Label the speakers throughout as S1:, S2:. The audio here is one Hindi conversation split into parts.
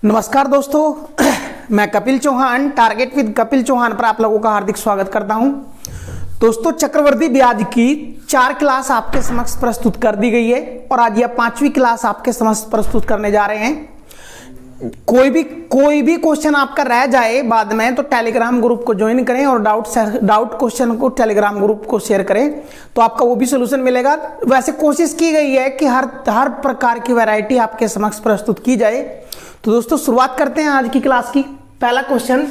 S1: नमस्कार दोस्तों, मैं कपिल चौहान टारगेट विद कपिल चौहान पर आप लोगों का हार्दिक स्वागत करता हूं। दोस्तों, चक्रवृद्धि ब्याज की 4 क्लास आपके समक्ष प्रस्तुत कर दी गई है और आज यह 5वीं क्लास आपके समक्ष प्रस्तुत करने जा रहे हैं। कोई भी क्वेश्चन आपका रह जाए बाद में तो टेलीग्राम ग्रुप को ज्वाइन करें और डाउट क्वेश्चन को टेलीग्राम ग्रुप को शेयर करें तो आपका वो भी सोल्यूशन मिलेगा। वैसे कोशिश की गई है कि हर प्रकार की वैरायटी आपके समक्ष प्रस्तुत की जाए। तो दोस्तों, शुरुआत करते हैं आज की क्लास की। पहला क्वेश्चन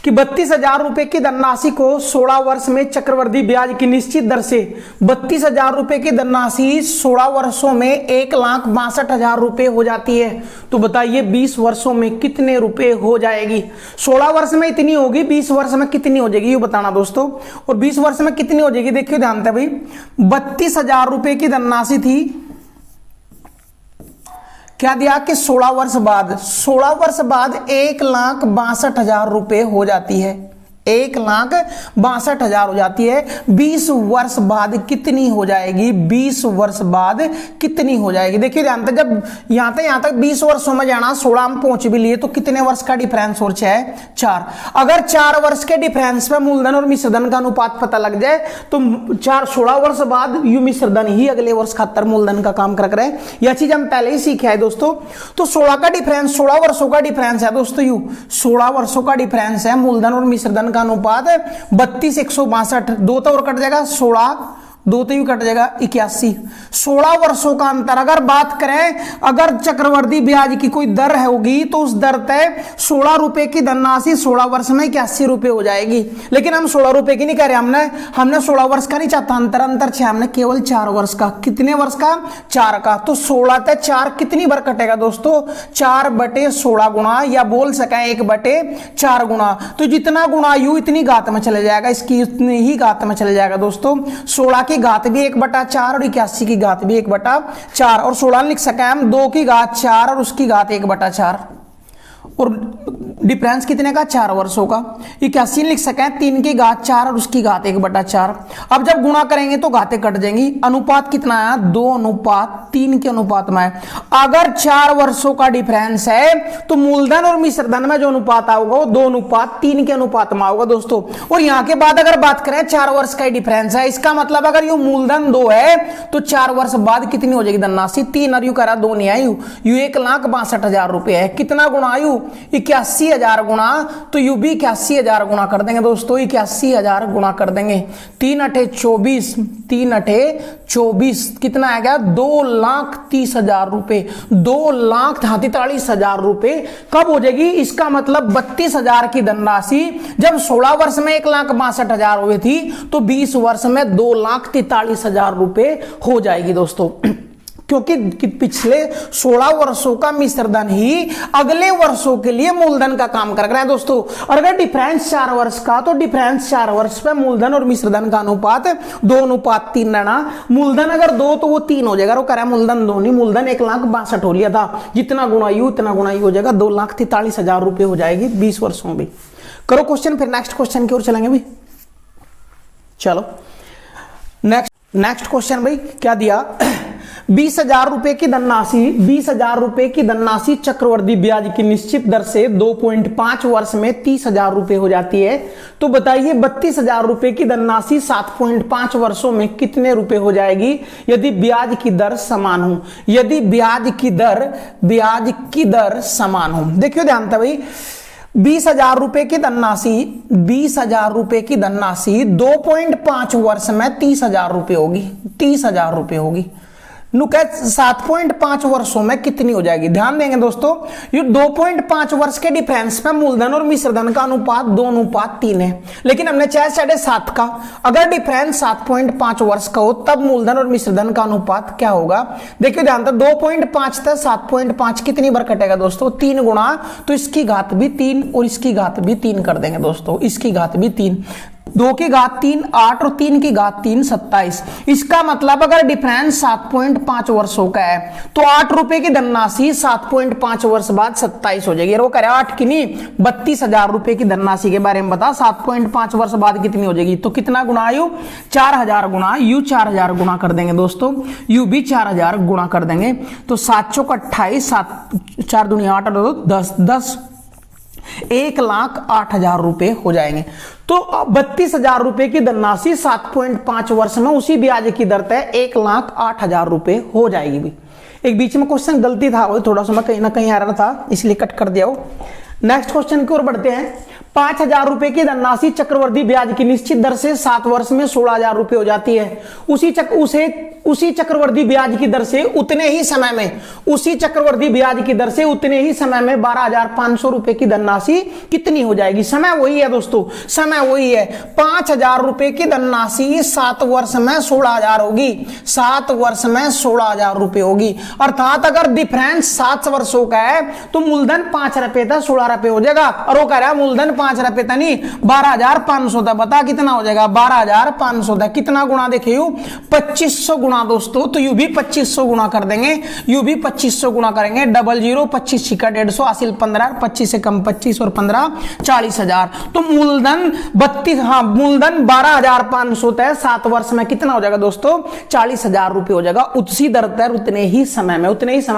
S1: कि 32,000 रुपए की धनराशि को 16 वर्ष में चक्रवृद्धि ब्याज की निश्चित दर से 32,000 रुपए की धनराशि 16 वर्षों में 1,62,000 रुपए हो जाती है। तो बताइए 20 वर्षों में कितने रुपए हो जाएगी। 16 वर्ष में इतनी होगी, 20 वर्ष में कितनी हो जाएगी ये बताना दोस्तों। और 20 वर्ष में कितनी हो जाएगी देखिए ध्यान से भाई। 32,000 रुपए की धनराशि थी, क्या दिया कि 16 वर्ष बाद 1,62,000 रुपए हो जाती है। 1,62,000 हो जाती है। 20 वर्ष बाद कितनी हो जाएगी? 20 वर्ष बाद कितनी हो जाएगी देखिए ध्यान से। जब यहां तक 20 वर्षों में जाना, 16 में पहुंच भी लिए तो कितने वर्ष का डिफरेंस और है 4। अगर 4 वर्ष के डिफरेंस पे मूलधन और मिश्रधन का अनुपात पता लग जाए तो 16 वर्ष बाद यू मिश्रधन ही अगले वर्ष खातर मूलधन का काम कर रहे हैं। यह चीज हम पहले ही सीखे है दोस्तों। तो 16 का डिफरेंस, 16 वर्षों का डिफरेंस है दोस्तों। यू 16 वर्षों का डिफरेंस है मूलधन और मिश्रधन का अनुपात 32 162। 2 तो और कट जाएगा 16, 2 तो यू कट जाएगा 81। 16 वर्षों का अंतर। अगर बात करें, अगर चक्रवृद्धि ब्याज की कोई दर होगी तो उस दर तय 16 रुपए की धनराशि 16 वर्ष में 81 रुपए हो जाएगी। लेकिन हम 16 रुपए की नहीं कह रहे, हमने 16 वर्ष का नहीं चाहता अंतर छे, हमने केवल 4 वर्ष का। कितने वर्ष का? 4 का। तो 16 तय 4 कितनी बार कटेगा दोस्तों? 4/16 गुणा, या बोल सके 1/4 गुणा। तो जितना गुणा यू इतनी घात में चले जाएगा, इसकी उतनी ही घात में चले जाएगा दोस्तों। 16 की घात भी 1/4 और 81 की घात भी 1/4। और 16 लिख सके हम 2 की घात 4 और उसकी घात 1/4। और डिफरेंस कितने का? 4 वर्षों का। 81 लिख सके 3 की घात 4 और उसकी घात 1/4। अब जब गुणा करेंगे तो घातें कट जाएंगी। अनुपात कितना है? 2:3 के अनुपात में है। अगर 4 वर्षों का डिफरेंस है तो मूलधन और मिश्रधन में जो अनुपात आएगा वो 2:3 के अनुपात में आएगा दोस्तों। और यहां के बाद अगर बात करें 4 वर्ष का डिफरेंस है, इसका मतलब अगर यू मूलधन 2 है तो 4 वर्ष बाद कितनी हो जाएगी धनराशि? 3 और यू करा 2 नहीं आयु, यू 1,62,000 रुपए है। कितना गुणा आयु? 81,000 गुणा। तो यू भी 81,000 गुणा कर देंगे दोस्तों। 81,000 गुणा कर देंगे। 3 × 24, 3 × 24 कितना आएगा? 2,30,000 रुपए। 2,43,000 रुपए कब हो जाएगी? इसका मतलब 32,000 की धनराशि जब 16 वर्ष में 1,62,000 हुई थी तो 20 वर्ष में 2,43,000 रुपए हो जाएगी दोस्तों। क्योंकि पिछले 16 वर्षों का मिश्रधन ही अगले वर्षों के लिए मूलधन का काम कर रहा है दोस्तों। और अगर डिफरेंस 4 वर्ष का तो डिफरेंस 4 वर्ष पे मूलधन और मिश्रधन का अनुपात 2:3 रहना। मूलधन अगर 2 तो वो 3 हो जाएगा। वो कह रहा है मूलधन 2 नहीं, मूलधन 1,62,000 हो लिया था। जितना गुणा यू उतना गुणा यू हो जाएगा। 2,43,000 रुपए हो जाएगी 20 वर्षों में। करो क्वेश्चन, फिर नेक्स्ट क्वेश्चन की ओर चलेंगे भाई। चलो नेक्स्ट क्वेश्चन भाई क्या दिया? 20,000 रुपए की धनराशि 20,000 रुपए की धनराशि चक्रवृद्धि ब्याज की निश्चित दर से 2.5 वर्ष में 30,000 रुपए हो जाती है। तो बताइए 32,000 रुपए की धनराशि 7.5 वर्षों में कितने रुपए हो जाएगी यदि ब्याज की दर समान हो। यदि ब्याज की दर समान हो। देखियो ध्यान था भाई, 20,000 रुपए की धनराशि 20,000 रुपए की धनराशि 2.5 वर्ष में 30,000 रुपए होगी। 30,000 रुपए होगी। 7.5 वर्षों में कितनी हो जाएगी? ध्यान देंगे दोस्तों, ये 2.5 वर्ष के डिफरेंस में मूलधन और मिश्रधन का अनुपात 2:3 है। लेकिन हमने चाहे 7.5 का। अगर डिफरेंस 7.5 वर्ष का हो तब मूलधन और मिश्रधन का अनुपात क्या होगा? देखिए ध्यान, 2.5 से 7.5 कितनी बार कटेगा दोस्तों? 3 गुणा। तो इसकी घात भी 3 और इसकी घात भी 3 कर देंगे दोस्तों। इसकी घात भी 3। 2 की घात 3 8 और 3 की घात 3 27। इसका मतलब अगर डिफरेंस 7.5 वर्षों का है तो 8 रुपए की धनराशि 7.5 वर्ष बाद 27 हो जाएगी। वो कह रहा है 8 की नहीं 32,000 रुपए की धनराशि के बारे में बता 7.5 वर्ष बाद कितनी हो जाएगी। तो कितना गुना यू 4000 गुना यू 4000 गुना कर देंगे दोस्तों, यू भी 4000 गुना कर देंगे। तो 7 चौक 28 7 4 दूनी 8 10 1,08,000 रुपए हो जाएंगे। तो 32,000 रुपए की धनराशि 7.5 वर्ष में उसी ब्याज की दर तय 1,08,000 रुपए हो जाएगी। भी एक बीच में क्वेश्चन गलती था, वो थोड़ा सा मैं कहीं ना कहीं आ रहा था इसलिए कट कर दिया। नेक्स्ट क्वेश्चन की ओर बढ़ते हैं। 5,000 रुपए की धनराशि चक्रवर्ती ब्याज की निश्चित दर से 7 वर्ष में 16,000 रुपए हो जाती है। उसी चक्रवर्ती ब्याज की दर से उतने ही समय में उतने ही समय में 12,500 रुपए की धनराशि कितनी हो जाएगी। समय वही है दोस्तों, समय वही है। 5,000 रुपए की धनराशि 7 वर्ष में 16,000 होगी, 7 वर्ष में 16,000 रुपए होगी। अर्थात अगर डिफरेंस 7 वर्षों का है तो मूलधन 5 रुपए था 16 रुपए हो जाएगा। और वो कह रहा है मूलधन 5 रुपए था नहीं 12,500 था। बता कितना हो जाएगा 12,500 था। कितना गुना देखिए 2500 गुना दोस्तों। तो यू भी 2500 गुना कर देंगे, यू भी 2500 गुना करेंगे। 00 25 छिका 150 हासिल 15 25 से कम 25 और 15 40,000। तो मूलधन 12,500 तय 7 वर्ष में कितना हो जाएगा दोस्तों 40,000 रुपए हो जाएगा। उसी दर पर उतने ही समय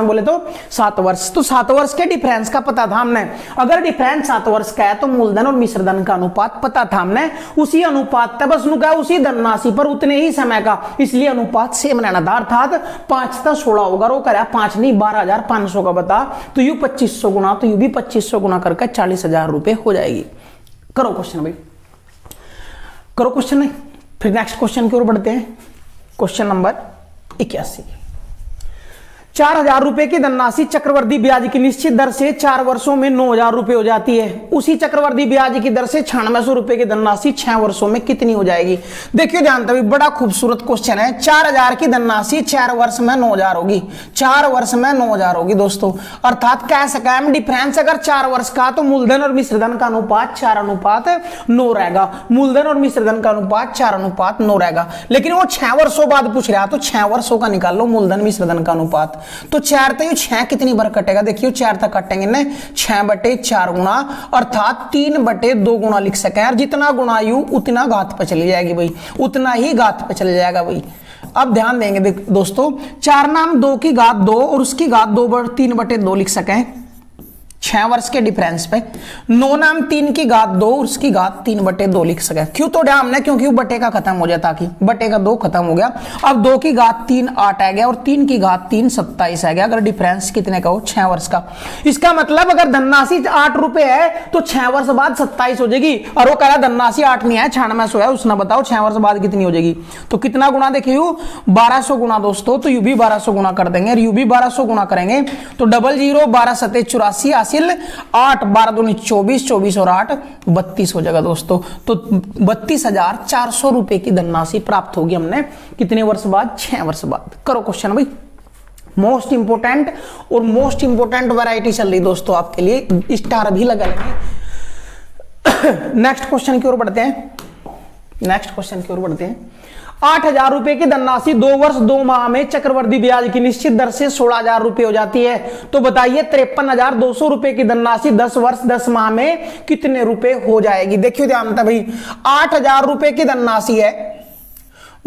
S1: बोले तो 7 वर्ष। तो 7 वर्ष के डिफरेंस का पता था हमने। अगर डिफरेंस 7 वर्ष का है तो मूलधन और मिश्रधन का अनुपात पता था हमने। उसी अनुपात था बस नुका उसी धनराशि पर उतने ही समय का, इसलिए अनुपात सेम रहना था। अर्थात 5 था 16 होगा। रो करा 5 नहीं 12,500 का बता। तो यू 2500 गुना तो यू भी 2500 गुना करके 40,000 रुपए हो जाएगी। करो क्वेश्चन भाई, करो क्वेश्चन नहीं। फिर नेक्स्ट क्वेश्चन की ओर बढ़ते हैं। Question number 81। 4,000 रुपए की धनराशि चक्रवर्ती ब्याज की निश्चित दर से 4 वर्षों में 9,000 रुपए हो जाती है। उसी चक्रवर्ती ब्याज की दर से 9600 रुपए की धनराशि 6 वर्षों में कितनी हो जाएगी। देखिए ध्यान तभी बड़ा खूबसूरत क्वेश्चन है। 4,000 की धनराशि 4 वर्ष में 9,000 होगी, 4 वर्ष में 9,000 होगी दोस्तों। अर्थात कह सका हम डिफरेंस अगर 4 वर्ष का तो मूलधन और मिश्रधन का अनुपात 4:9 रहेगा। मूलधन और मिश्रधन का अनुपात 4:9 रहेगा। लेकिन वो 6 वर्षों बाद पूछ रहा तो 6 वर्षों का निकाल लो मूलधन मिश्रधन का अनुपात। तो 4 तो 6 कितनी बार कटेगा देखियो 4 तक काटेंगे ना 6/4 गुना अर्थात 3/2 गुना लिख सके। और जितना गुना यू उतना घात पे चली जाएगी भाई, उतना ही घात पे चले जाएगा भाई। अब ध्यान देंगे दोस्तों 4 नाम 2 की घात 2 और उसकी घात 3/2 लिख सके 6 वर्ष के डिफरेंस पे। 9 नाम 3 की घात 2 उसकी घात 3/2 लिख सके। क्यों तो हमने क्योंकि बटे का खत्म हो जाता कि बटे का 2 खत्म हो गया। अब 2 की घात 3 8 आ गया और 3 की घात 3 27 आ गया। अगर डिफरेंस कितने का हो 6 वर्ष का। इसका मतलब अगर धनराशि 8 रुपए है तो 6 वर्ष बाद 27 हो जाएगी। और वो कह रहा धनराशि 8 नहीं है 9600 है। उसने बताओ 6 वर्ष बाद कितनी हो जाएगी। तो कितना गुना देखिए 1200 गुना दोस्तों। तो यू भी 1200 गुना कर देंगे और यू भी 1200 गुना करेंगे। तो 00 12 7 84 8 12 दूनी 24 24 और 8 32 हो जाएगा दोस्तों। तो 32,400 रुपए की धनराशि प्राप्त होगी हमने कितने वर्ष बाद 6 वर्ष बाद। करो क्वेश्चन भाई। मोस्ट इंपोर्टेंट और मोस्ट इंपोर्टेंट वैरायटी चल रही दोस्तों आपके लिए, स्टार भी लगा लेंगे। नेक्स्ट क्वेश्चन की ओर बढ़ते हैं। 8,000 रुपए की धनराशि 2 वर्ष 2 माह में चक्रवर्ती ब्याज की निश्चित दर से 16,000 रुपए हो जाती है। तो बताइए 53,200 रुपए की धनराशि 10 वर्ष 10 माह में कितने रुपए हो जाएगी। देखिए ध्यान था भाई 8,000 रुपए की धनराशि है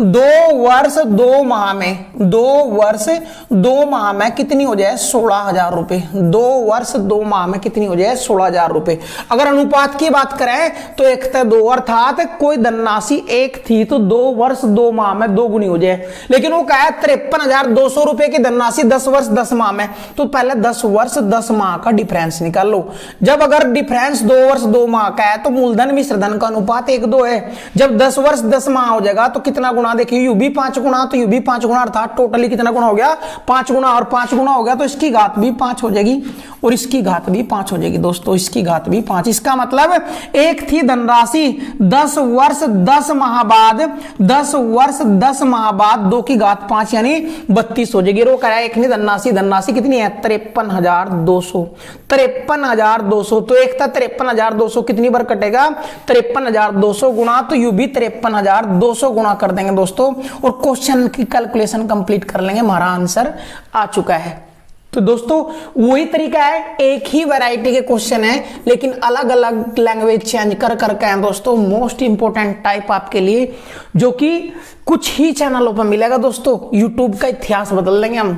S1: 2 वर्ष 2 माह में 2 वर्ष 2 माह में कितनी हो जाए 16,000 रुपए। 2 वर्ष 2 माह में कितनी हो जाए 16,000 रुपए। अगर अनुपात की बात करें तो 1:2 अर्थात कोई धनराशि 1 थी तो 2 वर्ष 2 माह में 2 गुनी हो जाए। लेकिन वो कहा 53,200 रुपए की धनराशि 10 वर्ष 10 माह में। तो पहले 10 वर्ष 10 माह का डिफरेंस निकाल लो। जब अगर डिफरेंस 2 वर्ष 2 माह का है तो मूलधन मिश्रधन का अनुपात 1:2 है। जब 10 वर्ष 10 माह हो जाएगा तो कितना गुना गुना, देखिए यू भी 5 गुना तो यू भी 5 गुना, अर्थात टोटली कितना गुना हो गया 5 गुना, और 5 गुना हो गया तो इसकी घात भी 5 हो जाएगी और इसकी घात भी 5 हो जाएगी दोस्तों, इसकी घात भी 5। इसका मतलब एक थी धनराशि 10 वर्ष 10 माह बाद, 10 वर्ष 10 माह बाद 2 की घात 5 यानी 32 हो जाएगी। रो कह रहा है एक नहीं धनराशि, धनराशि कितनी है 53,200, 53,200, तो एक था 53,200, कितनी बार कटेगा 53,200 गुना, तो यू भी 53,200 गुना कर देंगे दोस्तों और क्वेश्चन की कैलकुलेशन कंप्लीट कर लेंगे, हमारा आंसर आ चुका है। तो दोस्तों वही तरीका है, एक ही वैरायटी के क्वेश्चन है लेकिन अलग अलग लैंग्वेज चेंज कर करके हैं दोस्तों। मोस्ट इंपोर्टेंट टाइप आपके लिए जो कि कुछ ही चैनलों पर मिलेगा दोस्तों, यूट्यूब का इतिहास बदल देंगे हम।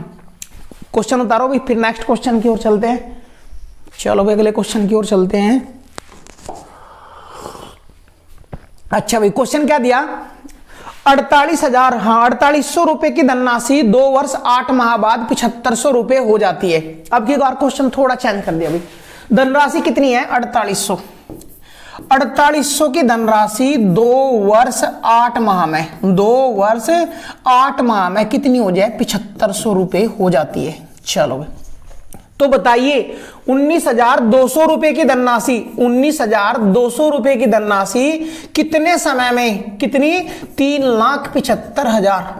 S1: क्वेश्चन उतारो भाई, फिर नेक्स्ट क्वेश्चन की ओर चलते हैं। चलो भाई अगले क्वेश्चन की ओर चलते हैं। अच्छा भाई क्वेश्चन क्या दिया, 48,000, हाँ 4800 रुपए की धनराशि 2 वर्ष 8 माह बाद 7500 रुपए हो जाती है। अब की बार क्वेश्चन थोड़ा चेंज कर दिया भाई, धनराशि कितनी है 4800, 4800 की धनराशि 2 वर्ष 8 माह में, 2 वर्ष 8 माह में कितनी हो जाए 7500 रुपए हो जाती है। चलो भाई तो बताइए 19,200 रुपए की धनराशि, 19,200 रुपए की धनराशि कितने समय में, कितनी 3,75,000,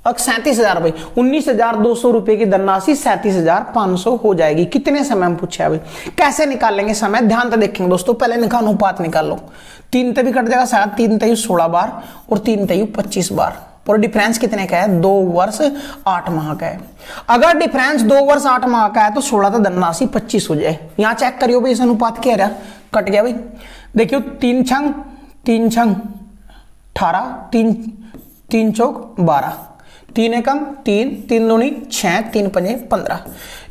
S1: 37,000 भाई, 19,200 रुपए की धनराशि 37,500 हो जाएगी। कितने समय में पूछा है भाई, कैसे निकालेंगे समय, ध्यान से देखेंगे दोस्तों। पहले निकाल अनुपात निकाल लो, 3 तभी कट जाएगा, 7 3 तेई 16 बार और 3 तेई 25 बार, और डिफरेंस कितने का है 2 वर्ष 8 माह का है। अगर डिफरेंस 2 वर्ष 8 माह का है तो 16 तो धनराशि 25 हो जाए। यहां चेक करियो भाई इस अनुपात क्या रहा, कट गया भाई, देखियो 3 छंग 18, 3 चौक 12, 3 एकम 3, 3 दूनी 6, 3 पंजे 15।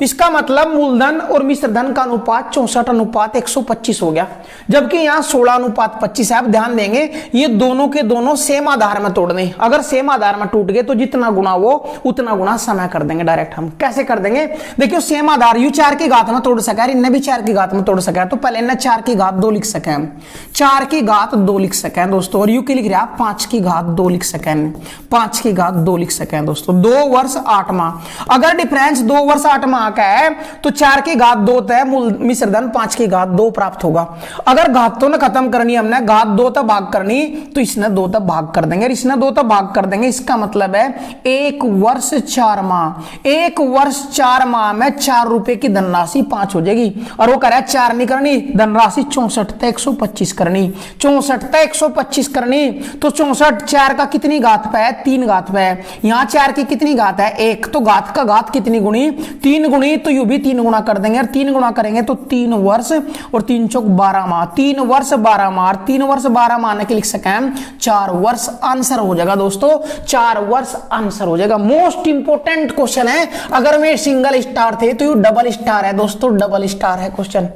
S1: इसका मतलब मूलधन और मिश्रधन का अनुपात 64:125 हो गया, जबकि यहाँ 16:25 है। आप ध्यान देंगे ये दोनों के दोनों सेम आधार में तोड़ने, अगर सेम आधार में टूट गए तो जितना गुना वो उतना गुना समय कर देंगे डायरेक्ट। हम कैसे कर देंगे, देखियो सेम आधार यू 4 की घात में तोड़ सका, इनने भी 4 की घात में तोड़ सका, तो पहले इन्हें 4 की घात 2 लिख सके, हम 4 की घात 2 लिख सके दोस्तों, और यू की लिख रहा 5 की घात 2 लिख सके, 5 की घात 2 लिख सके दोस्तों। 2 वर्ष 8 माह, अगर डिफरेंस 2 वर्ष 8 माह का है तो 4 की घात 2 तय, मिश्रधन 5 की घात 2 प्राप्त होगा। अगर घातों ने खत्म करनी, हमने घात 2 तक भाग करनी तो इसने 2 तक भाग कर देंगे, इसने 2 तक भाग कर देंगे। इसका मतलब है 1 वर्ष 4 माह, 1 वर्ष 4 माह में 4 रुपए की धनराशि 5 हो जाएगी। और वो कह रहा है 4 नहीं करनी, धनराशि 64:125 करनी, 64:125 करनी, तो 64 4 का कितनी घात पे है 3 घात पे है, यहाँ 4 की कितनी घात है 1, तो घात का घात कितनी गुणी 3 गुणी, तो यू भी 3 गुणा कर देंगे, और 3 गुणा करेंगे तो 3 वर्ष और 3 चौक 12 माह, 3 वर्ष 12 माह, 3 वर्ष 12 माह के लिख सके हम 4 वर्ष। आंसर हो जाएगा दोस्तों 4 वर्ष आंसर हो जाएगा। मोस्ट इंपोर्टेंट क्वेश्चन है, अगर मैं सिंगल स्टार थे तो यू डबल स्टार है दोस्तों, डबल स्टार है क्वेश्चन।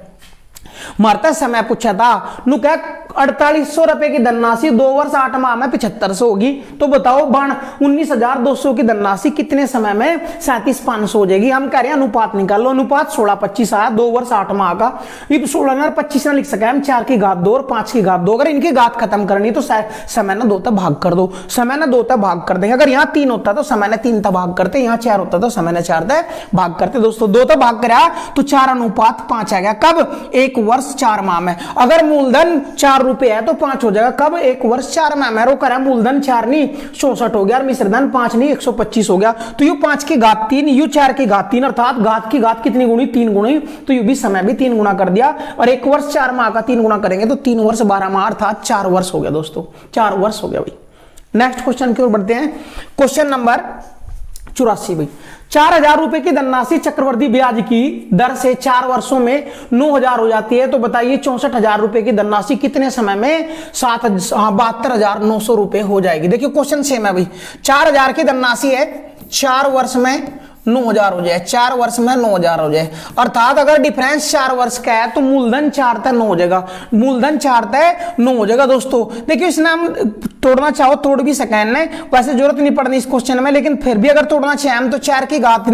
S1: मारता समय पूछा था नु क्या 4800 रुपए की धनराशि 2 वर्ष 8 माह में 7500 होगी, तो बताओ बाण 19,200 की धनराशि कितने समय में 37,500 हो जाएगी। हम कह रहे हैं अनुपात निकालो, अनुपात 16:25 आया 2 वर्ष 8 माह का, ये 16:25 ना लिख सके हम, 4 की घात 2 और 5 की घात 2, अगर इनकी घात खत्म करनी तो समय ना 2 तक भाग कर दो, समय ना 2 तक भाग कर देंगे। अगर यहाँ 3 होता तो समय ने 3 तक भाग करते, यहाँ 4 होता तो समय ने 4 तक भाग करते दोस्तों। 2 तक भाग करा तो 4:5 आ गया, कब 1 वर्ष 4 माह में। अगर मूलधन 4 रुपए है तो 5 हो जाएगा, कब 1 वर्ष 4 माह में। रो करा मूलधन 4 नहीं 64 हो गया, और मिश्रधन 5 नहीं 125 हो गया, तो यू 5 की घात 3, यू 4 की घात 3, अर्थात घात की घात कितनी गुणी 3 गुणी, तो यू भी समय भी 3 गुना कर दिया, और 1 वर्ष 4 माह का 3 गुना करेंगे तो 3 वर्ष 12 माह, अर्थात 4 वर्ष हो गया दोस्तों, 4 वर्ष हो गया भाई। नेक्स्ट क्वेश्चन की ओर बढ़ते हैं, क्वेश्चन नंबर 84 भाई। 4,000 रुपए की धनराशि चक्रवृद्धि ब्याज की दर से 4 वर्षों में 9,000 हो जाती है, तो बताइए 64,000 रुपए की धनराशि कितने समय में 72,900 रुपए हो जाएगी। देखिए क्वेश्चन सेम है भाई, 4,000 की धनराशि है, 4 वर्ष में 9,000 हो जाए, 4 वर्ष में 9,000 हो जाए, अर्थात अगर डिफरेंस 4 वर्ष का है तो मूलधन 4 तक 9 हो जाएगा, मूलधन 4 तक 9 हो जाएगा दोस्तों। देखिए इसने हम तोड़ना चाहो तोड़ भी सकें ने, वैसे जरूरत नहीं पड़नी इस क्वेश्चन में, लेकिन फिर भी अगर तोड़ना चाहें तो 4 की घात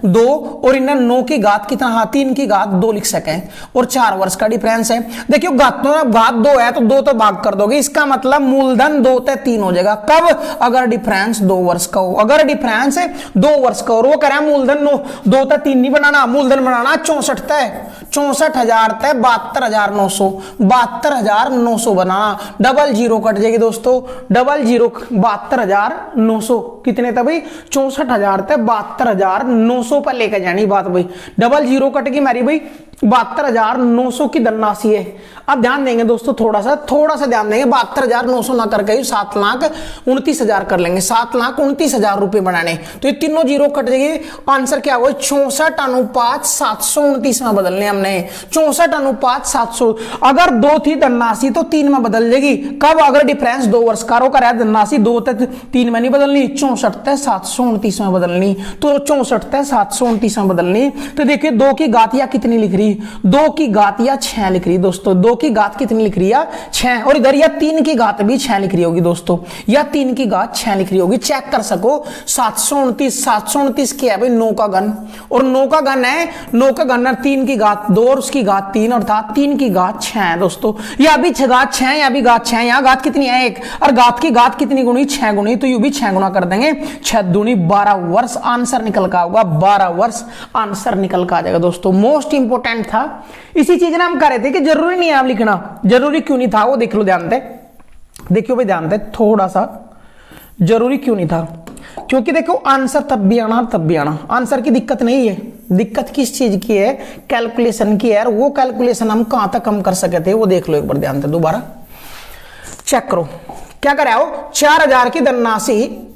S1: 2 और इन्हें 9 की घात कितना, हाँ 3 की घात 2 लिख सकें, और 4 वर्ष का डिफरेंस है। देखियो घात 2 है तो 2 तो भाग कर दोगे, इसका मतलब मूलधन 2 से 3 हो जाएगा। कब? अगर डिफरेंस 2 वर्ष का हो, अगर डिफरेंस 2 वर्ष का, और वो कह रहा है मूलधन 2 से 3 नहीं बनाना, मूलधन बनाना 64 तय 64,000 तय 72,900, 72,900 बनाना, डबल जीरो कट जाएगी दोस्तों, डबल जीरो 72,900 कितने था भाई, 64,000 तय 72,900 पर लेकर जानी बात भाई, डबल जीरो कट गई मेरी भाई, 72,900 की धनराशि है। अब ध्यान देंगे दोस्तों, थोड़ा सा ध्यान देंगे, 72,900 ना करके 7,29,000 कर लेंगे, 7,29,000 रुपए बनाने, तो ये तीनों जीरो कट जाएगी, आंसर क्या हुआ 64:729 में बदलने हमने, 64:700। अगर 2 थी धनराशि तो 3 में बदल जाएगी, कब? अगर डिफरेंस 2 वर्ष का रोका रहा धनराशि 2 से 3 में नहीं बदलनी, 64:729 में बदलनी, तो 64:729 में बदलनी। तो देखिए 2 की घात या कितनी लिख रही, 2 की घात या 6 लिख रही दोस्तों, 2 की घात कितनी लिख रही है 6, और इधर या 3 की घात भी 6 लिख रही होगी दोस्तों, या 3 की घात 6 लिख रही होगी, चेक कर सको। 729 क्या है भाई, 9 का घन, और 9 का घन है, 9 का घन 3 की घात 2 और उसकी घात 3, अर्थात 3 की घात 6 है दोस्तों, या भी घात 6 या भी घात 6, यहाँ घात कितनी है 1, और घात की घात कितनी गुणी 6 गुणी, तो यू भी 6 गुना कर देंगे, 6 दूनी 12 वर्ष आंसर निकल का होगा, 12 वर्ष आंसर निकल का आ जाएगा दोस्तों। मोस्ट इंपोर्टेंट था, इसी चीज ने हम कह रहे थे कि जरूरी नहीं है आप लिखना, जरूरी क्यों नहीं था वो देख लो ध्यान से, देखियो भाई ध्यान से, थोड़ा सा जरूरी क्यों नहीं था, क्योंकि देखो आंसर तब भी आना, आंसर की दिक्कत नहीं है, दिक्कत किस चीज की है, कैलकुलेशन की है, वो कैलकुलेशन हम कहां तक कम कर सके थे वो देख लो एक बार ध्यान से, दोबारा चेक करो क्या कर रहा हो। 4,000 की धनराशि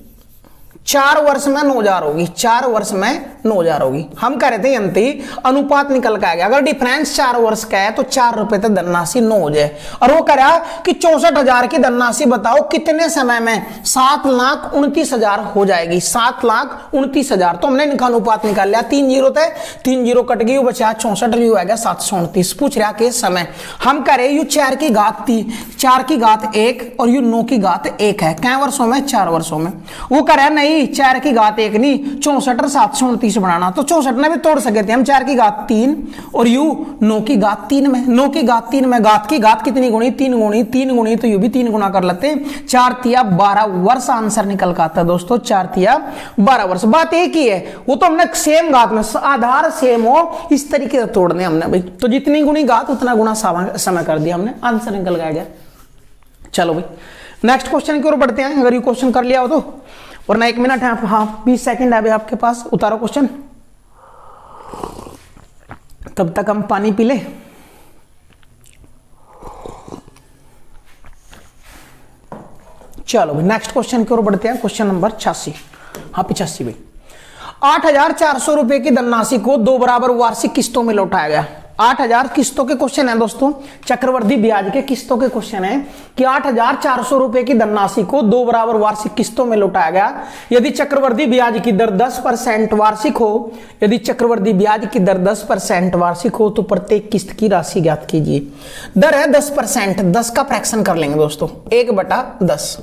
S1: 4 वर्ष में 9,000 होगी, 4 वर्ष में 9,000 होगी, हम कह रहे थे यंत्री अनुपात निकल के आ गया, अगर डिफरेंस 4 वर्ष का है तो 4 रुपए तक धनराशि 9 हो जाए, और वो कह रहा कि 64,000 की धनराशि बताओ कितने समय में 7,29,000 हो जाएगी, 7,29,000, तो हमने इनका अनुपात निकाल लिया, 3 जीरो थे, 3 जीरो कट गई, बचा 64 भी आएगा 729, पूछ रहा कि समय, हम कह रहे यू 4 की घात 1 और यू 9 की घात 1 है, कै वर्षों में 4 वर्षों में, वो कह रहा नहीं 4 की घात 1 नहीं 64 और 729 बनाना, तो 64 में भी तोड़ सके थे हम, 4 की घात 3 और यू 9 की घात 3 में, 9 की घात 3 में, घात की घात कितनी गुणी 3 गुणी, तो यू भी 3 गुना कर लेते, 4 तिया 12 वर्ष आंसर निकल का आता है दोस्तों, 4 तिया 12 वर्ष। बात एक ही है, वो तो हमने सेम घात में आधार सेम हो इस तरीके से तोड़ने हमने भाई, तो जितनी गुणी घात उतना गुना समय कर दिया हमने, आंसर निकल गया। चलो भाई नेक्स्ट क्वेश्चन की ओर बढ़ते हैं, अगर ये क्वेश्चन कर लिया हो तो, वरना 1 मिनट है, हाँ 20 सेकंड है अभी आपके पास, उतारो क्वेश्चन, तब तक हम पानी पी ले। चलो भाई नेक्स्ट क्वेश्चन की ओर बढ़ते हैं, क्वेश्चन नंबर 86, हाँ 85 भाई। 8,400 रुपए की धनराशि को 2 बराबर वार्षिक किस्तों में लौटाया गया, 8,000 किस्तों के क्वेश्चन है दोस्तों, चक्रवृद्धि ब्याज के किस्तों के क्वेश्चन है कि 8,400 रुपए की धनराशि को 2 बराबर वार्षिक किस्तों में लौटाया गया, यदि चक्रवृद्धि ब्याज की दर 10% वार्षिक हो, यदि चक्रवृद्धि ब्याज की दर 10% वार्षिक हो तो प्रत्येक किस्त की राशि ज्ञात कीजिए। दर है 10%, 10 का फ्रैक्शन कर लेंगे दोस्तों, 1/10,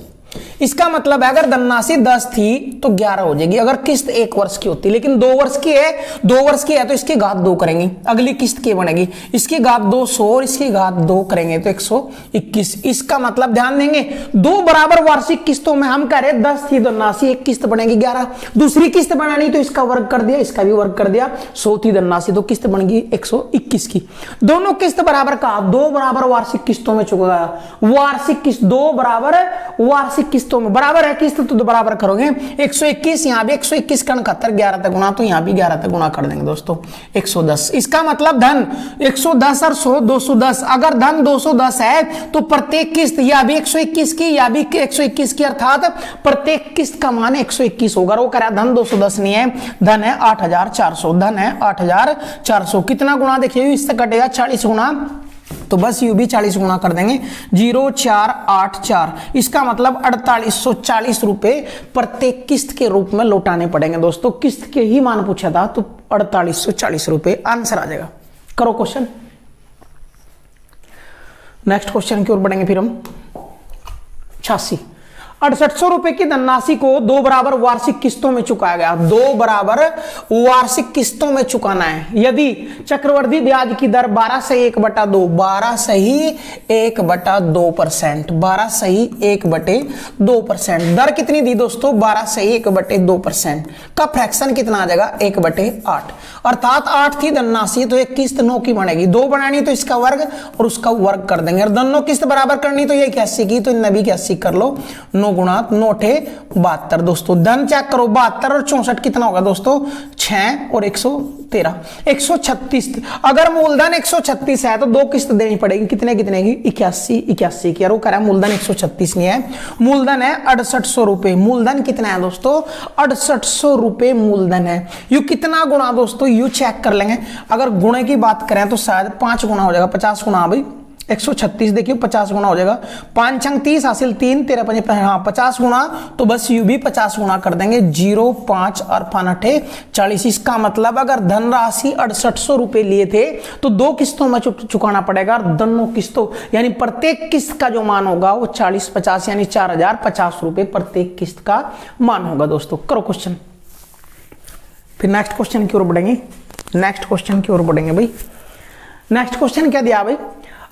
S1: इसका मतलब है अगर धनराशि 10 थी तो 11 हो जाएगी, अगर किस्त 1 वर्ष की होती, लेकिन 2 वर्ष की है, 2 वर्ष की है तो इसकी घात 2 करेंगे, अगली किस्त की बनेगी, इसकी घात 200 और इसकी घात 2 करेंगे तो 121, इसका मतलब ध्यान देंगे 2 बराबर वार्षिक किस्तों में हम कह रहे 10 थी धनराशि, एक किस्त बनेगी 11, दूसरी किस्त बनानी तो इसका वर्ग कर दिया, इसका भी वर्ग कर दिया, 100 थी धनराशि तो किस्त बन गई 121 की, दोनों किस्त बराबर का 2 बराबर वार्षिक किस्तों में चुकाया, वार्षिक किस्त 2 बराबर वार्षिक किस्तों में, बराबर है किस्त तो बराबर करोगे, 121 यहां भी 121 का 71, 11 तक गुणा, तो यहां भी 11 तक गुणा कर देंगे दोस्तों 110, इसका मतलब धन 110 और 100 210, अगर धन 210 है तो प्रत्येक किस्त या भी 121 की या भी 121 की, अर्थात प्रत्येक किस्त का मान 121 होगा, वो कह रहा है धन 210 नहीं है, धन है 8,400, धन है 8,400, कितना गुणा देखिए इससे कटेगा 40 गुणा, तो बस यू भी 40 गुणा कर देंगे, 0,484, इसका मतलब 4,840 रुपए प्रत्येक किस्त के रूप में लौटाने पड़ेंगे दोस्तों, किस्त के ही मान पूछा था तो 4,840 रुपए आंसर आ जाएगा। करो क्वेश्चन, नेक्स्ट क्वेश्चन की ओर बढ़ेंगे फिर हम 86। 6800 रुपए की धनराशि को 2 बराबर वार्षिक किस्तों में चुकाया गया। 2 बराबर वार्षिक किस्तों में चुकाना है। यदि चक्रवृद्धि ब्याज की दर 12 से 1/2, 12 सही 1/2%, 12 सही 1/2%। दर कितनी दी दोस्तों? 12 सही 1/2% का फ्रैक्शन कितना आ जाएगा? 1/8। अर्थात 8 थी धनराशि तो एक किस्त 9 की बनेगी। 2 बनानी तो इसका वर्ग और उसका वर्ग कर देंगे। और दोनों किस्त बराबर करनी तो ये 81 की, तो इनमें भी 81 कर लो। 9 गुणा 9 ठे 72 दोस्तों। धन चेक करो, 72 और 64 कितना होगा दोस्तों? 6 और 113, 136। अगर मूलधन 136 है तो 2 किस्त देनी पड़ेगी। कितने कितने की? 81 की। और वो कह रहा है मूलधन 136 नहीं है, मूलधन है 6800 रुपए। मूलधन कितना है दोस्तों? 6800 रुपए मूलधन है। यू कितना गुणा दोस्तों? यू चेक कर लेंगे। अगर गुणे की बात करें तो शायद 5 गुना हो जाएगा। 50 गुना भाई 136, देखिए 50 गुना हो जाएगा। 5 अंक 30 हासिल 3, 13 5, हाँ 50 गुना, तो बस यू भी 50 गुना कर देंगे। 0 5 और 5 40। इसका मतलब अगर धनराशि 6800 रुपए लिए थे तो 2 किस्तों में चुकाना पड़ेगा। और दोनों किस्तों यानी प्रत्येक किस्त का जो मान होगा वो 40-50 यानी 4050 रुपए प्रत्येक किस्त का मान होगा दोस्तों। करो क्वेश्चन, फिर नेक्स्ट क्वेश्चन की ओर बढ़ेंगे। नेक्स्ट क्वेश्चन की ओर बढ़ेंगे भाई। नेक्स्ट क्वेश्चन क्या दिया भाई?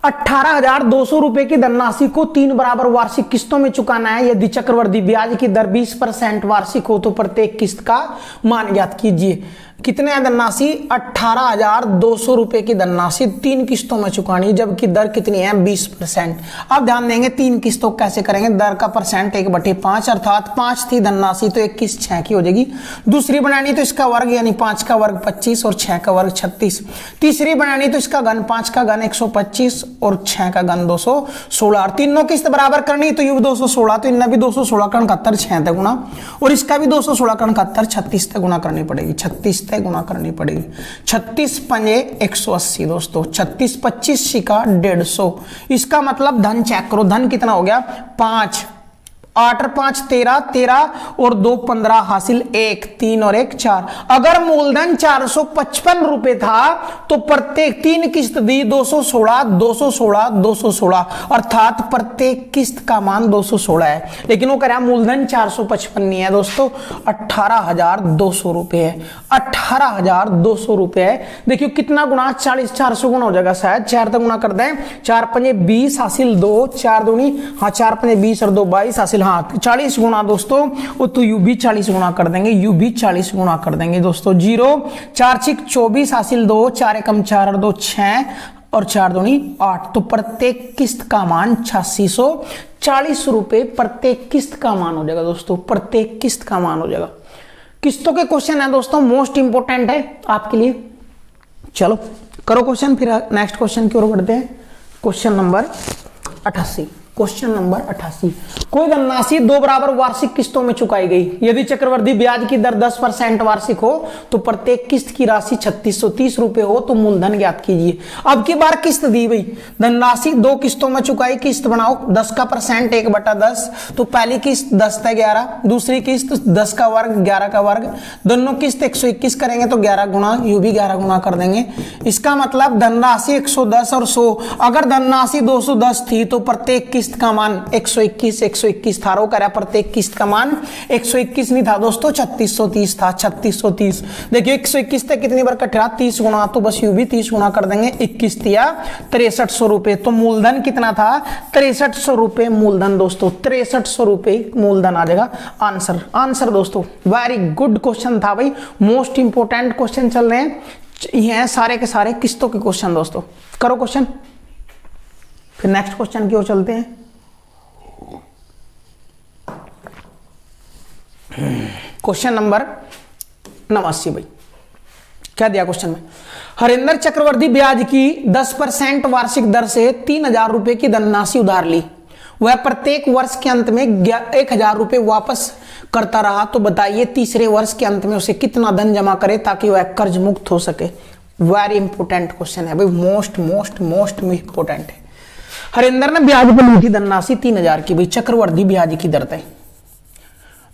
S1: 18,200 रुपए की धनराशि को 3 बराबर वार्षिक किस्तों में चुकाना है। यदि चक्रवृद्धि ब्याज की दर 20% वार्षिक हो तो प्रत्येक किस्त का मान ज्ञात कीजिए। कितने है धनराशि? 18,200 रुपए की धनराशि 3 किस्तों में चुकानी, जबकि दर कितनी है? 20%। अब ध्यान देंगे 3 किस्तों कैसे करेंगे। दर का परसेंट 1/5, अर्थात 5 थी धनराशि तो एक किस्त 6 की हो जाएगी। दूसरी बनानी तो इसका वर्ग यानी 5 का वर्ग 25 और 6 का वर्ग 36। तीसरी बनानी तो इसका घन 5 का घन 125 और 6 का घन 216। और तीनों किस्त बराबर करनी तो यू 216, तो इनमें भी 216 का 71 6 तक गुना, और इसका भी 216 का 71 36 तक गुना करनी पड़ेगी। 36 तक गुना करनी पड़ेगी। 36 पंजे 180 दोस्तों। 36 25 सिक्का 150। इसका मतलब धन चेक करो, धन कितना हो गया? 5, 8 और 5 13, 13 और 2 15 हासिल 1, 3 और 1 4। अगर मूलधन 455 रुपए था तो प्रत्येक 3 किस्त दी 216 216 216, अर्थात प्रत्येक किस्त का मान 216 है। लेकिन वो कह रहा है मूलधन 455 नहीं है दोस्तों, 18,200 रुपए है। 18,200 रुपए है। देखियो कितना गुना? 40 400 गुना हो जाएगा शायद। 4 तक गुना कर दें। 4 पंजे 20 हासिल 2, 4 दूनी, हाँ 4 पंजे 20 और 2 22 हासिल, हाँ 40 गुना दोस्तों। वो तो यू भी 40 गुना कर देंगे, यू भी 40 गुना कर देंगे दोस्तों। 0 4 6 24 हासिल 2, 4 एकम 4 और 2 6 और 4 दूनी 8। तो प्रत्येक किस्त का मान 8640 रुपए प्रत्येक किस्त का मान हो जाएगा दोस्तों। प्रत्येक किस्त का मान हो जाएगा। किस्तों के क्वेश्चन है दोस्तों, मोस्ट इंपोर्टेंट है आपके लिए। चलो करो क्वेश्चन, फिर नेक्स्ट क्वेश्चन की ओर बढ़ते हैं। Question number 88। Question number 88। कोई धनराशि 2 बराबर वार्षिक किस्तों में चुकाई गई। यदि चक्रवृद्धि ब्याज की दर 10% वार्षिक हो तो प्रत्येक किस्त की राशि 3630 रुपए हो तो मूलधन ज्ञात कीजिए। अब की बार किस्त दी गई, धनराशि 2 किस्तों में चुकाई। किस्त बनाओ 10 का परसेंट 1/10, तो पहली किस्त 10 था 11, दूसरी किस्त 10 का वर्ग 11 का वर्ग, दोनों किस्त 121 करेंगे तो 11 गुना, यू भी 11 गुना कर देंगे। इसका मतलब धनराशि 110 और 100। अगर धनराशि 210 थी तो प्रत्येक किस्त का मान 121 था। रो करा प्रत्येक किस्त का मान 121 नहीं था दोस्तों, 3630 था। 3630 देखिए 121 तक कितनी बार कट रहा? 30 गुना, तो बस यू भी 30 गुना कर देंगे। 21 दिया 6300 रुपए। तो मूलधन कितना था? 6300 रुपए मूलधन दोस्तों। 6300 रुपए मूलधन आ जाएगा आंसर। आंसर दोस्तों वेरी गुड क्वेश्चन था भाई, मोस्ट इंपोर्टेंट क्वेश्चन चल रहे हैं। ये सारे के सारे किस्तों के क्वेश्चन दोस्तों। करो क्वेश्चन, फिर नेक्स्ट क्वेश्चन की ओर चलते हैं। क्वेश्चन नंबर 89 भाई, क्या दिया क्वेश्चन में? हरेंद्र चक्रवर्ती ब्याज की 10% वार्षिक दर से 3000 रुपए की धनराशि उधार ली। वह प्रत्येक वर्ष के अंत में 1000 रुपए वापस करता रहा, तो बताइए तीसरे वर्ष के अंत में उसे कितना धन जमा करे ताकि वह कर्ज मुक्त हो सके। वेरी इंपोर्टेंट क्वेश्चन है भाई, मोस्ट इंपोर्टेंट है। हरेंद्र ने ब्याज पर ली थी धनराशि 3000 की भाई, चक्रवर्ती ब्याज की दर तय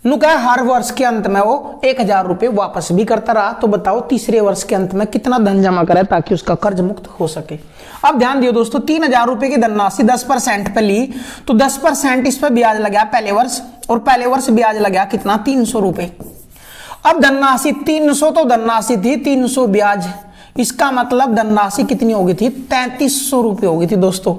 S1: नु क्या हर वर्ष के अंत में वो 1000 रुपए वापस भी करता रहा, तो बताओ तीसरे वर्ष के अंत में कितना धन जमा करे ताकि उसका कर्ज मुक्त हो सके। अब ध्यान दियो दोस्तों, 3,000 रुपए की धनराशि 10% पे ली तो 10% इस पर ब्याज लगा पहले वर्ष, और पहले वर्ष ब्याज लगा कितना, 300 रुपए। अब धनराशि 300 तो धनराशि थी, 300 ब्याज, इसका मतलब धनराशि कितनी होगी थी, 3300 रुपए होगी थी दोस्तों।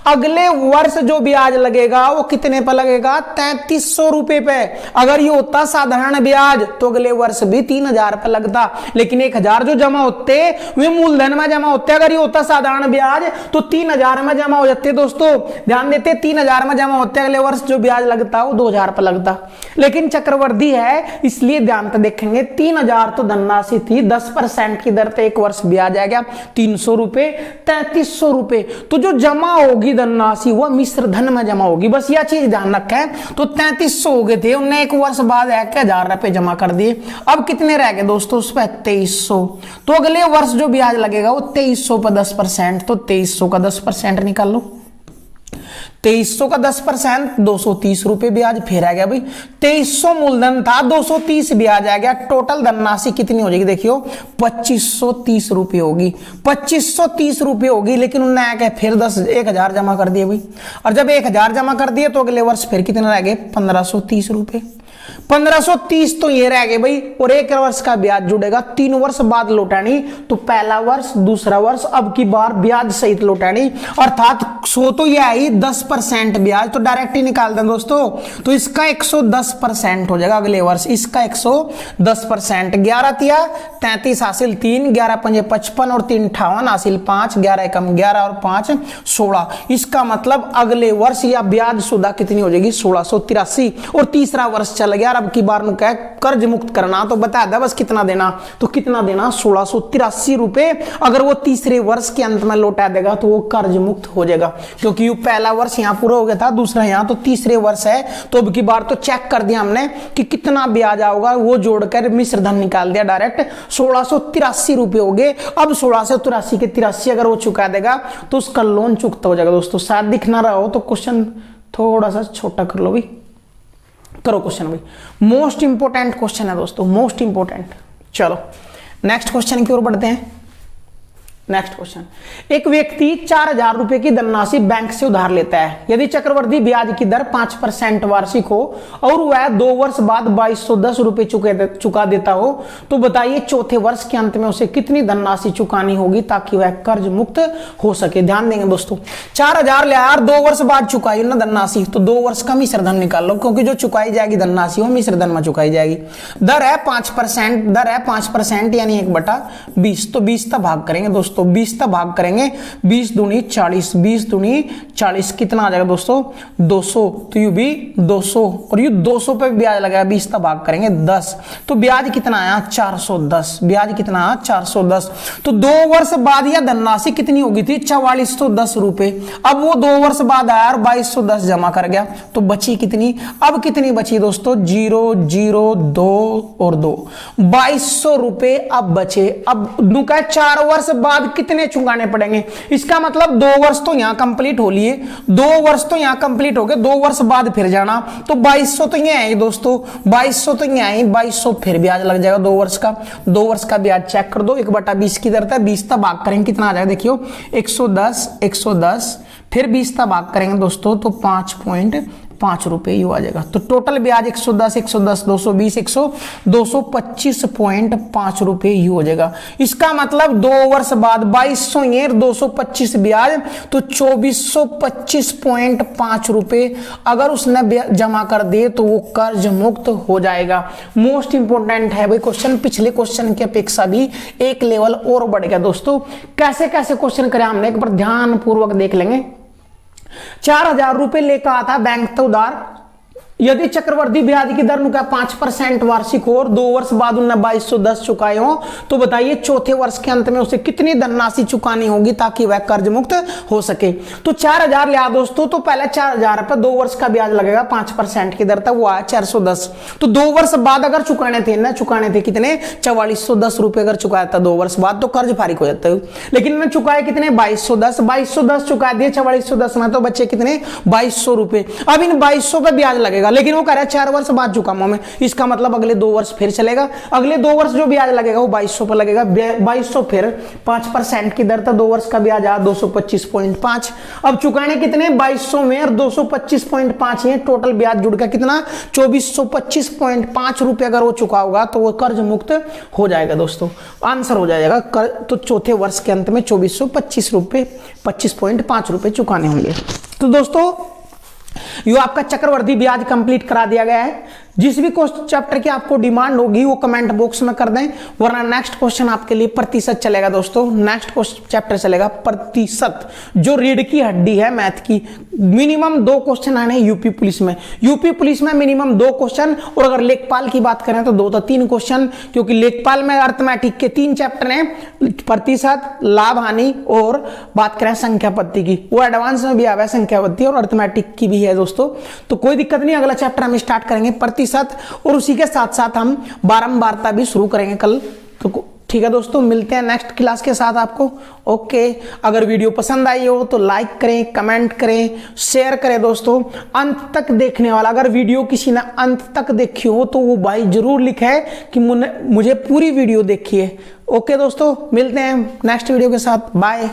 S1: अगले वर्ष जो ब्याज लगेगा वो कितने पर लगेगा, 3300 रुपए पे। अगर ये होता साधारण ब्याज तो अगले वर्ष भी 3000 पे लगता, लेकिन 1000 जो जमा होते वे मूलधन में जमा होते। अगर ये होता साधारण ब्याज तो 3000 में जमा हो जाते दोस्तों, ध्यान देते, 3000 में जमा होते, अगले वर्ष जो ब्याज लगता वो 2000 पे लगता। लेकिन चक्रवृद्धि है इसलिए ध्यान से देखेंगे, 3000 तो धनराशि थी, 10% की दर से एक वर्ष ब्याज आएगा 300 रुपए, 3300 रुपए। तो जो जमा होगी धनराशि वह मिश्र धन में जमा होगी, बस यह चीज ध्यान रखें। तो 3300 हो गए थे, उन्हें एक वर्ष बाद 1000 रुपए जमा कर दिए। अब कितने रह गए दोस्तों उस पर, 2300। तो अगले वर्ष जो ब्याज लगेगा वो 2300 पर 10%, तो 2300 का 10% निकाल लो। 2300 का 10% 230 रुपए ब्याज, फिर आ गया भाई 2300 मूलधन था, 230 ब्याज आ गया। टोटल धनराशि कितनी हो जाएगी, देखियो 2530 रुपए होगी, 2530 रुपए होगी। लेकिन उन्होंने आके फिर 1000 जमा कर दिए भाई, और जब 1000 जमा कर दिए तो अगले वर्ष फिर कितने रह गए, 1530 रुपए। 1530 तो ये रह गए भाई, और एक वर्ष का ब्याज जुड़ेगा, 3 वर्ष बाद लौटानी। तो पहला वर्ष, दूसरा वर्ष, अब की बार ब्याज सहित लौटानी, अर्थात 100 तो ये आई 10% ब्याज, तो डायरेक्ट ही निकाल दें दोस्तों। तो इसका 110% हो जाएगा अगले वर्ष, इसका 110%। 11 तिया 33 हासिल 3, 11 पंजे 55 और 3 58 हासिल 5, 11 एकम 11 और 5 16। इसका मतलब अगले वर्ष या ब्याज सुधा कितनी हो जाएगी, 1683। और तीसरा वर्ष चल गया, अब की बार क्या कर्ज मुक्त करना, तो बता दे बस कितना देना, तो कितना देना, 1683 रुपए। अगर वो तीसरे वर्ष के अंत में लौटा देगा तो वो कर्ज मुक्त हो जाएगा, क्योंकि पहला वर्ष यहाँ पूरा हो गया था, दूसरा यहाँ, तो तीसरे वर्ष है। तो अब की बार तो चेक कर दिया हमने कि कितना ब्याज आओगा, वो जोड़कर मिश्र धन निकाल दिया डायरेक्ट, 1683 रुपए हो गए। अब 1683 के 83 अगर वो चुका देगा तो उसका लोन चुकता हो जाएगा दोस्तों। शायद दिख ना रहा हो तो क्वेश्चन थोड़ा सा छोटा कर लो भाई, करो क्वेश्चन भाई, मोस्ट इंपोर्टेंट क्वेश्चन है दोस्तों, मोस्ट इंपोर्टेंट। चलो नेक्स्ट क्वेश्चन की ओर बढ़ते हैं। नेक्स्ट क्वेश्चन, एक व्यक्ति 4000 रुपए की धनराशि बैंक से उधार लेता है। यदि चक्रवृद्धि ब्याज की दर 5% वार्षिक हो और वह 2 वर्ष बाद 2210 रुपए चुका देता हो, तो बताइए चौथे वर्ष के अंत में उसे कितनी धनराशि चुकानी होगी ताकि वह कर्ज मुक्त हो सके। ध्यान देंगे दोस्तों, 4000 ले यार, 2 वर्ष बाद चुकाई ना धनराशि, तो 2 वर्ष का मिश्र धन निकाल लो, क्योंकि जो चुकाई जाएगी धनराशि वो मिश्र धन में चुकाई जाएगी। दर है 5%, दर है 5% यानी 1/20, तो 20 का भाग करेंगे दोस्तों, तो 20 का भाग करेंगे, 20 दूनी 40, 20 दूनी 40, कितना आ जाएगा दोस्तों, 200। तो यू भी 200, और यू 200 पे ब्याज लगाया, 20 का भाग करेंगे 10, तो ब्याज कितना आया, 410। ब्याज कितना आया, 410। तो 2 वर्ष बाद यह धनराशि कितनी होगी थी, 4410 रुपए। अब वो 2 वर्ष बाद आया और 2210 जमा कर गया, तो बची कितनी, अब कितनी बची दोस्तों, 0 0 2 और 2, 2200 रुपए अब बचे। अब 4 वर्ष बाद कितने चुकाने पड़ेंगे, इसका मतलब 2 वर्ष तो यहां कंप्लीट हो लिए, 2 वर्ष तो यहां कंप्लीट हो गए, 2 वर्ष बाद फिर जाना, तो 2200 तो ये आएगी दोस्तों, 2200 तो ये आएगी, 2200 फिर ब्याज लग जाएगा 2 वर्ष का। 2 वर्ष का ब्याज चेक कर दो, 1/20 की दर है, 20 का भाग करेंगे कितना आ जाएगा, देखियो 110 110, फिर 20 का भाग करेंगे दोस्तों तो 5.5 रुपए यू आ जाएगा। तो टोटल ब्याज 110 110 220 225.5 रुपए यू हो जाएगा। इसका मतलब 2 वर्ष बाद 2200 ये 225 ब्याज, तो 2425.5 रुपए अगर उसने जमा कर दिए तो वो कर्ज मुक्त हो जाएगा। मोस्ट इंपोर्टेंट है भाई क्वेश्चन, पिछले क्वेश्चन की अपेक्षा भी एक लेवल और बढ़ गया दोस्तों। कैसे कैसे क्वेश्चन करे हमने एक बार ध्यान पूर्वक देख लेंगे। 4000 रुपए लेकर आता बैंक तो उधार, यदि चक्रवृद्धि ब्याज की दर 5% वार्षिक हो और 2 वर्ष बाद उन्हें 2210 चुकाए हो, तो बताइए चौथे वर्ष के अंत में उसे कितनी धनराशि चुकानी होगी ताकि वह कर्ज मुक्त हो सके। तो 4000 लिया दोस्तों, तो पहले 4000 पर 2 वर्ष का ब्याज लगेगा 5% की दर, तक वो आया 410। तो 2 वर्ष बाद अगर चुकाने थे कितने, 4410 रुपए अगर चुकाया था 2 वर्ष बाद तो कर्ज फारिग हो जाता है। लेकिन मैं चुकाए कितने, 2210 चुका दिए, 4410 में तो बच्चे कितने 2200 रुपए। अब इन 2200 पे ब्याज लगेगा, चलेगा, लेकिन वो कह रहा है 4 वर्ष बाद चुकाऊंगा मैं, इसका मतलब अगले 2 वर्ष फिर चलेगा। अगले 2 वर्ष जो ब्याज लगेगा वो 2200 पर लगेगा, 2200 फिर 5% की दर था, 2 वर्ष का ब्याज आया 225.5। अब चुकाने कितने, 2200 में और 225.5 है, टोटल ब्याज जुड़ का कितना 2425.5 रुपए। अगर वो चुका होगा तो वो कर्ज मुक्त हो जाएगा दोस्तों, आंसर हो जाएगा। तो चौथे वर्ष के अंत में 2425 रुपए चुकाने होंगे। तो दोस्तों ये आपका चक्रवर्ती ब्याज कंप्लीट करा दिया गया है। जिस भी क्वेश्चन चैप्टर की आपको डिमांड होगी वो कमेंट बॉक्स में कर दें, वरना नेक्स्ट क्वेश्चन आपके लिए प्रतिशत चलेगा दोस्तों। नेक्स्ट चैप्टर चलेगा प्रतिशत, जो रीढ़ की हड्डी है मैथ की। मिनिमम 2 क्वेश्चन आने यूपी पुलिस में, यूपी पुलिस में मिनिमम 2 क्वेश्चन, और अगर लेखपाल की बात करें तो 2 से 3 क्वेश्चन, क्योंकि लेखपाल में अर्थमेटिक के 3 चैप्टर हैं, प्रतिशत, लाभ हानि और बात करें संख्या पत्ति की, वो एडवांस में भी आया है संख्या पत्ति, और अर्थमेटिक की भी है दोस्तों। तो कोई दिक्कत नहीं, अगला चैप्टर हम स्टार्ट करेंगे प्रतिशत, और उसी के साथ साथ हम बारंबारता भी शुरू करेंगे कल। तो ठीक है दोस्तों, मिलते हैं नेक्स्ट क्लास के साथ आपको। ओके, अगर वीडियो पसंद आई हो तो लाइक करें, कमेंट करें, शेयर करें दोस्तों। अंत तक देखने वाला, अगर वीडियो किसी ने अंत तक देखी हो तो वो भाई जरूर लिखे कि मुझे पूरी वीडियो देखी है। ओके दोस्तों, मिलते हैं नेक्स्ट वीडियो के साथ, बाय।